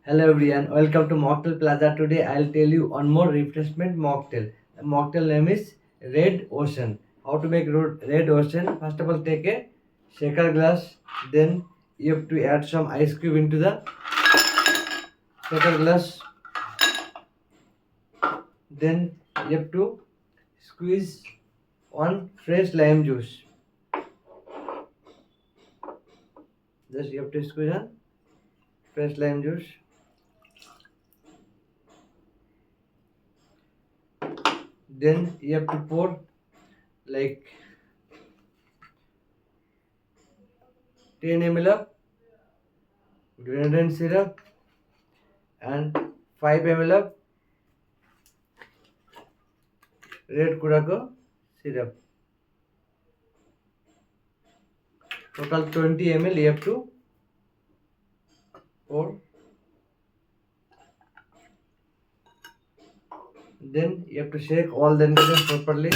Hello everyone, welcome to Mocktail Plaza. Today I'll tell you one more refreshment mocktail. The mocktail name is Red Ocean. How to make Red Ocean? First of all, take a shaker glass. Then you have to add some ice cube into the shaker glass. Then you have to squeeze one fresh lime juice. Just you have to squeeze one fresh lime juice. Then you have to pour like 10 ml of grenadine syrup and 5 ml of red curacao syrup. Total 20 ml you have to pour. Then you have to shake all the ingredients properly.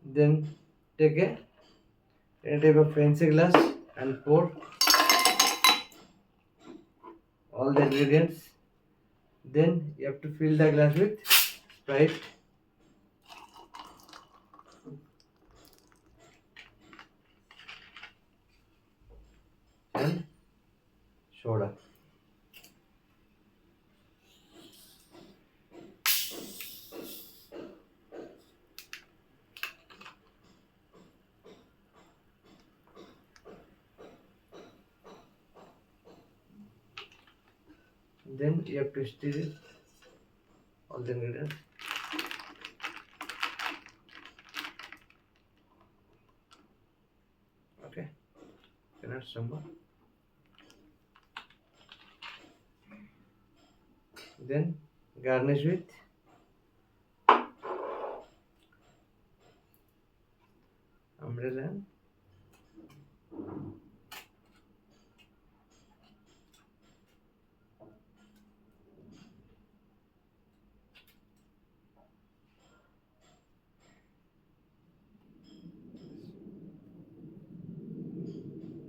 Then take any type of fancy glass and pour all the ingredients. Then you have to fill the glass with Sprite and soda. Then you have to stir it, all the ingredients. Okay, can add some more. Then garnish with umbrella and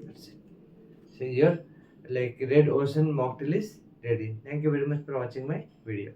that's it. So here, like Red Ocean mocktail is ready. Thank you very much for watching my video.